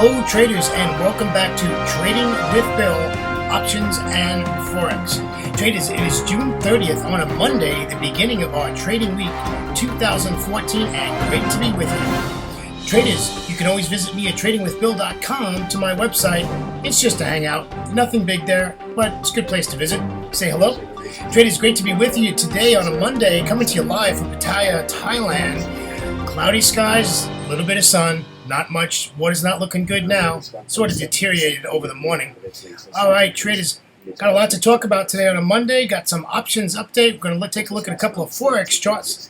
Hello traders, and welcome back to Trading with Bill, Options and Forex. Traders, it is June 30th on a Monday, the beginning of our trading week 2014, and great to be with you. Traders, you can always visit me at tradingwithbill.com to my website. It's just a hangout, nothing big there, but it's a good place to visit. Say hello. Traders, great to be with you today on a Monday, coming to you live from Pattaya, Thailand. Cloudy skies, a little bit of sun. Not much. Water's not looking good now. Sort of deteriorated over the morning. All right, traders, got a lot to talk about today on a Monday. Got some options update. We're going to take a look at a couple of Forex charts.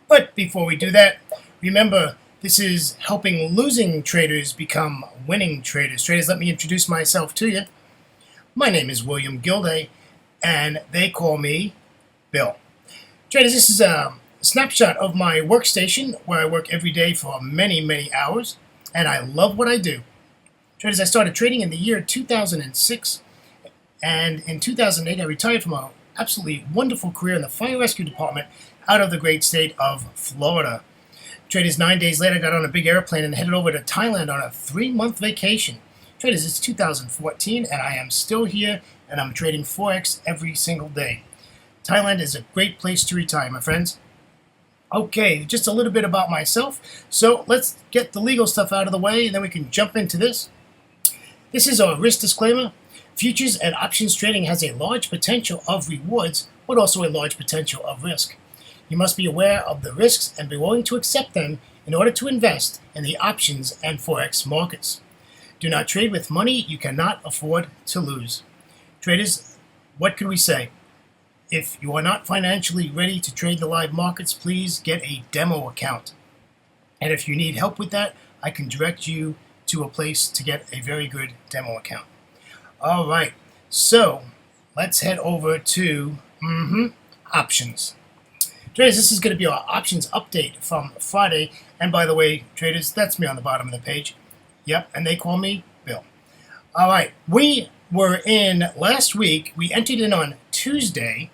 But before we do that, remember, this is helping losing traders become winning traders. Traders, let me introduce myself to you. My name is William Gilday, and they call me Bill. Traders, this is a snapshot of my workstation where I work every day for many hours, and I love what I do. Traders, I started trading in the year 2006, and in 2008 I retired from an absolutely wonderful career in the fire rescue department out of the great state of Florida. Traders, 9 days later I got on a big airplane and headed over to Thailand on a 3-month vacation. Traders, it's 2014 and I am still here and I'm trading Forex every single day. Thailand is a great place to retire, my friends. Okay, just a little bit about myself. So let's get the legal stuff out of the way and then we can jump into this. This is our risk disclaimer. Futures and options trading has a large potential of rewards, but also a large potential of risk. You must be aware of the risks and be willing to accept them in order to invest in the options and Forex markets. Do not trade with money you cannot afford to lose. Traders, what can we say? If you are not financially ready to trade the live markets, please get a demo account. And if you need help with that, I can direct you to a place to get a very good demo account. All right, so let's head over to options. Traders, this is going to be our options update from Friday. And by the way, traders, that's me on the bottom of the page. Yep, and they call me Bill. All right, we were in last week. We entered in on Tuesday.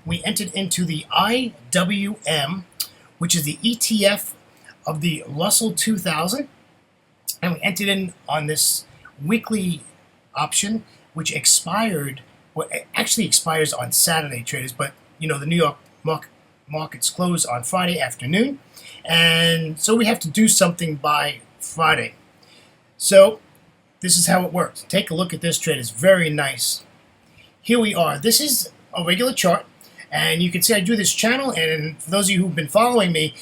We entered into the IWM, which is the ETF of the Russell 2000, and we entered in on this weekly option, which expired. Well, it actually expires on Saturday, traders, but you know the New York markets close on Friday afternoon, and so we have to do something by Friday. So this is how it works. Take a look at this, traders. Very nice. Here we are. This is a regular chart. And you can see I do this channel, and for those of you who've been following me,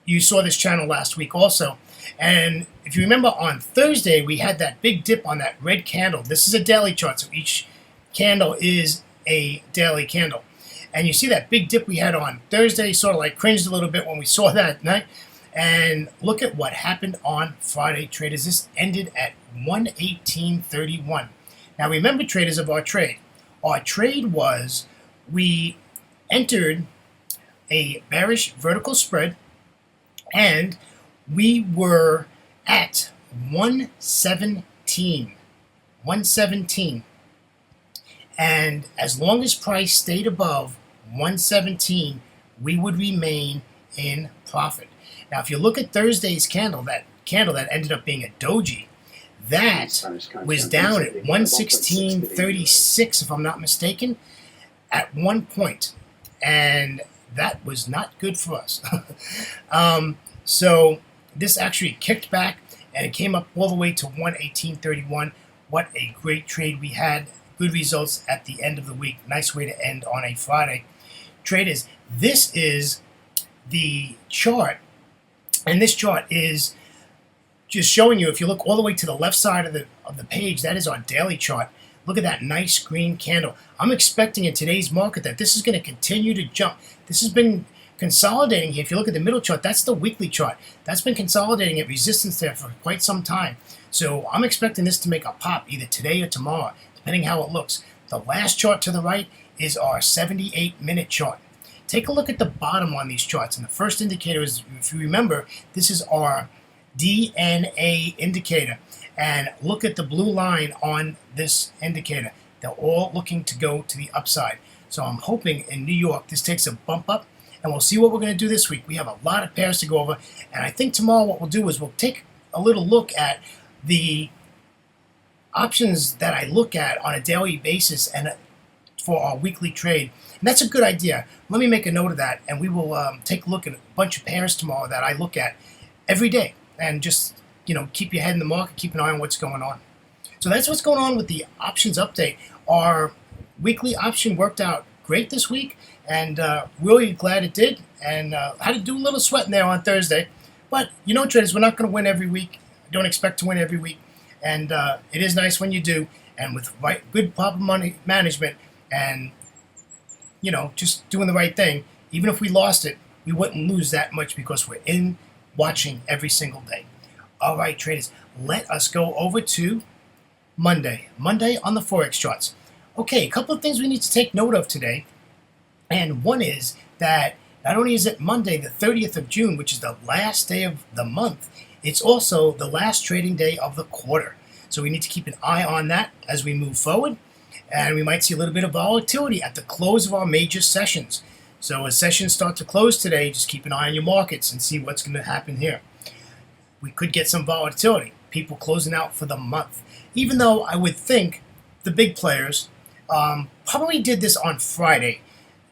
you saw this channel last week also. And if you remember, on Thursday, we had that big dip on that red candle. This is a daily chart, so each candle is a daily candle. And you see that big dip we had on Thursday, sort of like cringed a little bit when we saw that night. And look at what happened on Friday, traders. This ended at 118.31. Now remember, traders, of our trade. Our trade was we entered a bearish vertical spread, and we were at 117, and as long as price stayed above 117, we would remain in profit. Now, if you look at Thursday's candle that ended up being a doji, that was down at 116.36, if I'm not mistaken, at one point. And that was not good for us. So this actually kicked back and it came up all the way to 118.31. What a great trade we had. Good results at the end of the week. Nice way to end on a Friday. Traders, this is the chart. And this chart is just showing you, if you look all the way to the left side of the page, that is our daily chart. Look at that nice green candle. I'm expecting in today's market that this is going to continue to jump. This has been consolidating here. If you look at the middle chart, that's the weekly chart. That's been consolidating at resistance there for quite some time. So I'm expecting this to make a pop either today or tomorrow, depending how it looks. The last chart to the right is our 78-minute chart. Take a look at the bottom on these charts. And the first indicator is, if you remember, this is our DNA indicator. And look at the blue line on this indicator. They're all looking to go to the upside. So I'm hoping in New York this takes a bump up, and we'll see what we're going to do this week. We have a lot of pairs to go over, and I think tomorrow what we'll do is we'll take a little look at the options that I look at on a daily basis and for our weekly trade. And that's a good idea. Let me make a note of that, and we will take a look at a bunch of pairs tomorrow that I look at every day, and just keep your head in the market, keep an eye on what's going on. So that's what's going on with the options update. Our weekly option worked out great this week, and really glad it did, and had to do a little sweating there on Thursday. But traders, we're not going to win every week. I don't expect to win every week, and it is nice when you do, and with good proper money management and just doing the right thing. Even if we lost it, we wouldn't lose that much because we're in watching every single day. All right, traders, let us go over to Monday on the Forex charts. Okay, a couple of things we need to take note of today. And one is that not only is it Monday, the 30th of June, which is the last day of the month, it's also the last trading day of the quarter. So we need to keep an eye on that as we move forward. And we might see a little bit of volatility at the close of our major sessions. So as sessions start to close today, just keep an eye on your markets and see what's going to happen here. We could get some volatility, people closing out for the month. Even though I would think the big players probably did this on Friday,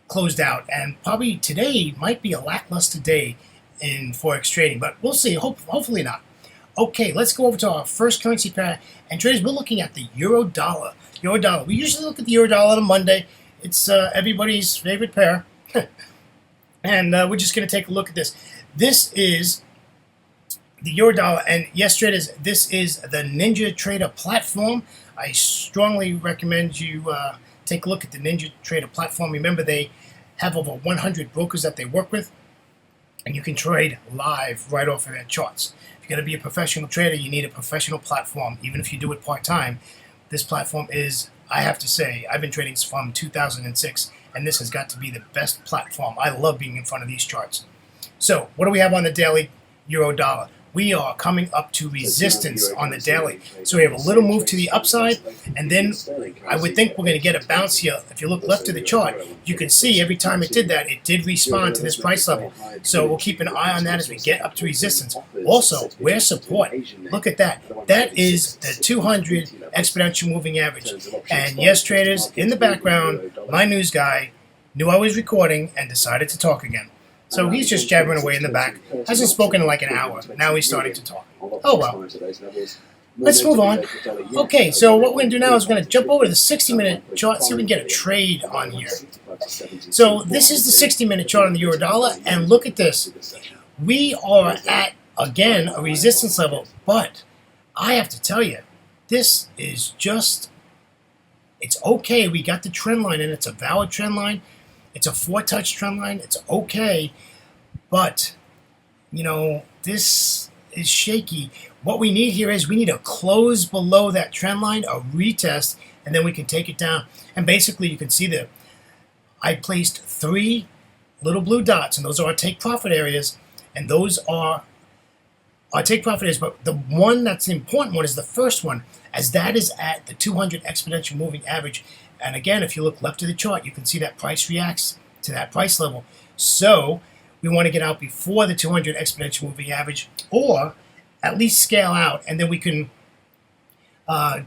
closed out, and probably today might be a lackluster day in Forex trading, but we'll see. Hopefully not. Okay, let's go over to our first currency pair. And traders, we're looking at the euro dollar. Euro dollar. We usually look at the euro dollar on a Monday. It's everybody's favorite pair. And we're just going to take a look at this. This is the euro dollar. And yes, traders, this is the Ninja Trader platform. I strongly recommend you take a look at the Ninja Trader platform. Remember, they have over 100 brokers that they work with, and you can trade live right off of their charts. If you're going to be a professional trader, you need a professional platform. Even if you do it part-time, this platform is, I have to say, I've been trading from 2006, and this has got to be the best platform. I love being in front of these charts. So what do we have on the daily euro dollar? We are coming up to resistance on the daily. So we have a little move to the upside, and then I would think we're going to get a bounce here. If you look left of the chart, you can see every time it did that, it did respond to this price level. So we'll keep an eye on that as we get up to resistance. Also, where's support? Look at that. That is the 200 exponential moving average. And yes, traders, in the background, my news guy knew I was recording and decided to talk again. So he's just jabbering away in the back. Hasn't spoken in like an hour. Now he's starting to talk. Oh well. Let's move on. Okay, so what we're going to do now is we're going to jump over to the 60-minute chart, see if we can get a trade on here. So this is the 60-minute chart on the euro dollar, and look at this. We are at, again, a resistance level, but I have to tell you, this is just, it's okay. We got the trend line, and it's a valid trend line. It's a 4-touch trend line. It's okay, but, this is shaky. What we need here is we need a close below that trend line, a retest, and then we can take it down. And basically, you can see that I placed 3 little blue dots, and those are our take profit areas, and those are our take profit areas. But the one that's the important one is the first one, as that is at the 200 exponential moving average. And again, if you look left of the chart, you can see that price reacts to that price level. So we want to get out before the 200 exponential moving average, or at least scale out, and then we can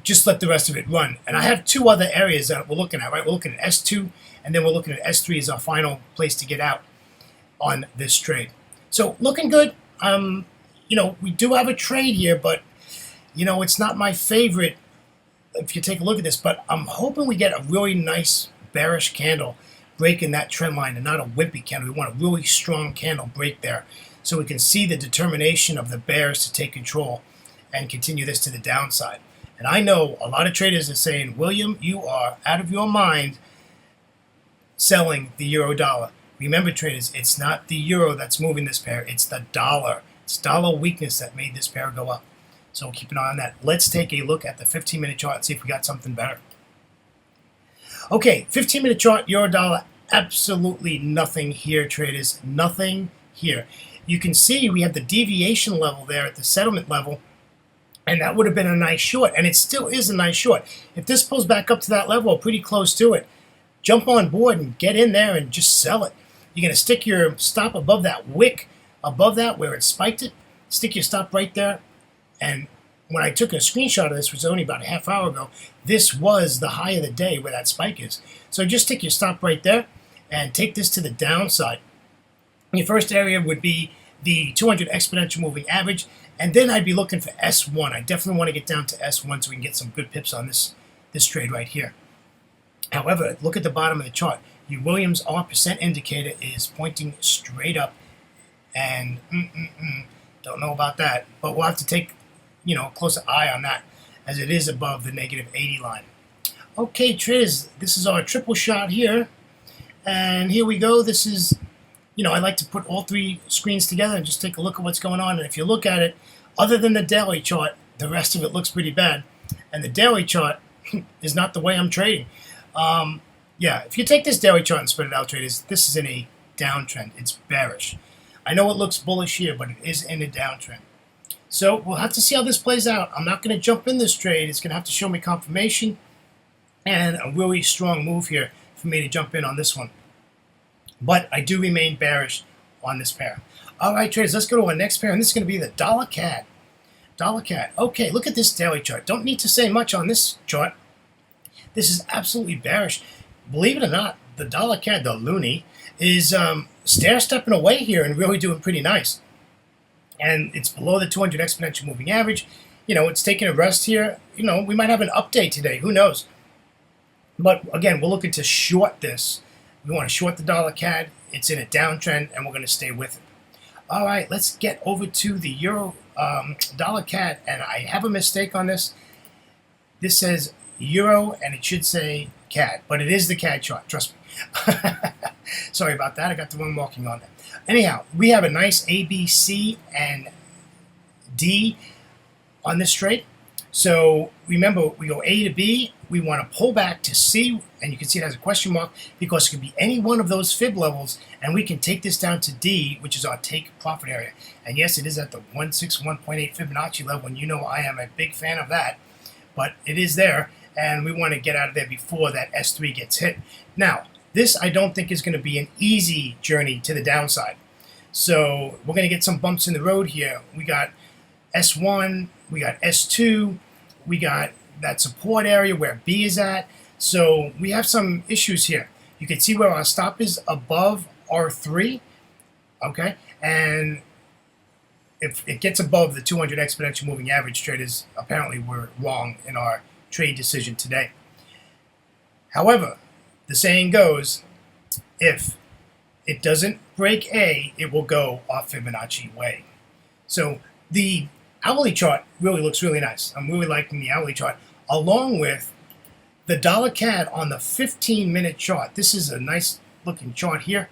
just let the rest of it run. And I have 2 other areas that we're looking at, right? We're looking at S2, and then we're looking at S3 as our final place to get out on this trade. So looking good. We do have a trade here, but, it's not my favorite if you take a look at this, but I'm hoping we get a really nice bearish candle breaking that trend line and not a wimpy candle. We want a really strong candle break there so we can see the determination of the bears to take control and continue this to the downside. And I know a lot of traders are saying, William, you are out of your mind selling the euro dollar. Remember, traders, it's not the euro that's moving this pair, it's the dollar. It's dollar weakness that made this pair go up. So keep an eye on that. Let's take a look at the 15-minute chart and see if we got something better. Okay, 15-minute chart, euro dollar, absolutely nothing here, traders. Nothing here. You can see we have the deviation level there at the settlement level, and that would have been a nice short, and it still is a nice short. If this pulls back up to that level, or pretty close to it, jump on board and get in there and just sell it. You're going to stick your stop above that wick, above that where it spiked it. Stick your stop right there, and when I took a screenshot of this, which was only about a half hour ago, this was the high of the day where that spike is. So just take your stop right there and take this to the downside. Your first area would be the 200 exponential moving average, and then I'd be looking for S1. I definitely want to get down to S1 so we can get some good pips on this trade right here. However, look at the bottom of the chart. Your Williams R% indicator is pointing straight up, and don't know about that, but we'll have to take a closer eye on that, as it is above the negative 80 line. Okay, traders, this is our triple shot here, and here we go. This is, I like to put all three screens together and just take a look at what's going on. And if you look at it, other than the daily chart, the rest of it looks pretty bad. And the daily chart is not the way I'm trading. Yeah, if you take this daily chart and spread it out, traders, this is in a downtrend. It's bearish. I know it looks bullish here, but it is in a downtrend. So we'll have to see how this plays out. I'm not going to jump in this trade. It's going to have to show me confirmation and a really strong move here for me to jump in on this one. But I do remain bearish on this pair. All right, traders, let's go to our next pair, and this is going to be the dollar CAD. Dollar CAD. Okay, look at this daily chart. Don't need to say much on this chart. This is absolutely bearish. Believe it or not, the dollar CAD, the loonie, is stair-stepping away here and really doing pretty nice. And it's below the 200 exponential moving average. It's taking a rest here. We might have an update today. Who knows? But again, we're looking to short this. We want to short the dollar CAD. It's in a downtrend, and we're going to stay with it. All right, let's get over to the euro dollar CAD, and I have a mistake on this. This says euro, and it should say CAD, but it is the CAD chart. Trust me. Sorry about that. I got the wrong marking on there. Anyhow, we have a nice A, B, C, and D on this trade. So remember, we go A to B. We want to pull back to C, and you can see it has a question mark because it could be any one of those fib levels, and we can take this down to D, which is our take profit area. And yes, it is at the 161.8 Fibonacci level, and I am a big fan of that, but it is there, and we want to get out of there before that S3 gets hit. Now, this I don't think is going to be an easy journey to the downside. So we're going to get some bumps in the road here. We got S1, we got S2, we got that support area where B is at. So we have some issues here. You can see where our stop is above R3, okay? And if it gets above the 200 exponential moving average, traders, apparently we're wrong in our trade decision today. However, the saying goes, if it doesn't break A, it will go off Fibonacci way. So the hourly chart really looks really nice. I'm really liking the hourly chart, along with the dollar CAD on the 15-minute chart. This is a nice looking chart here.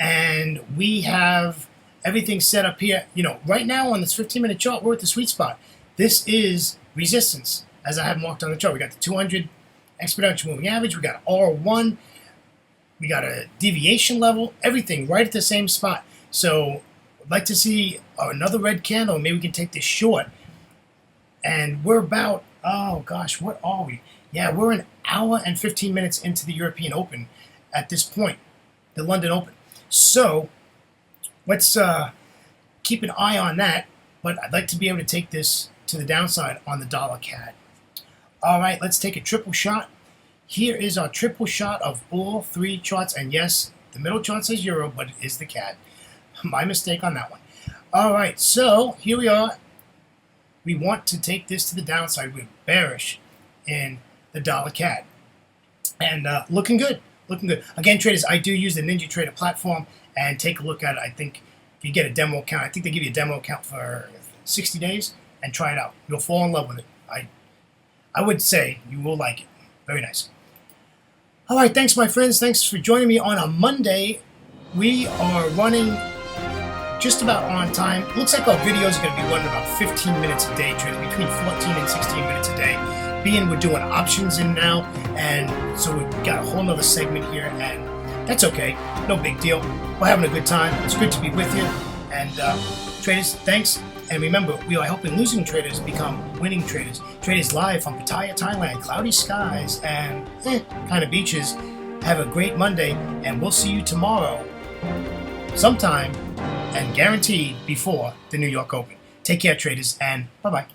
And we have everything set up here. Right now on this 15-minute chart, we're at the sweet spot. This is resistance, as I have marked on the chart. We got the 200 exponential moving average. We got R1. We got a deviation level. Everything right at the same spot. So I'd like to see another red candle. Maybe we can take this short. And we're about, oh gosh, what are we? Yeah, we're an hour and 15 minutes into the European Open at this point, the London Open. So let's keep an eye on that. But I'd like to be able to take this to the downside on the dollar CAD. All right, let's take a triple shot. Here is our triple shot of all three charts. And yes, the middle chart says euro, but it is the CAD. My mistake on that one. All right, so here we are. We want to take this to the downside. We're bearish in the dollar CAD. And looking good, looking good. Again, traders, I do use the NinjaTrader platform, and take a look at it. I think if you get a demo account, I think they give you a demo account for 60 days, and try it out. You'll fall in love with it. I would say you will like it. Very nice. All right, thanks, my friends. Thanks for joining me on a Monday. We are running just about on time. Looks like our videos are going to be running about 15 minutes a day, traders, between 14 and 16 minutes a day. Being we're doing options in now, and so we've got a whole nother segment here, and that's okay. No big deal. We're having a good time. It's good to be with you. And traders, thanks. And remember, we are helping losing traders become winning traders. Traders live from Pattaya, Thailand, cloudy skies and kind of beaches. Have a great Monday, and we'll see you tomorrow sometime, and guaranteed before the New York Open. Take care, traders, and bye-bye.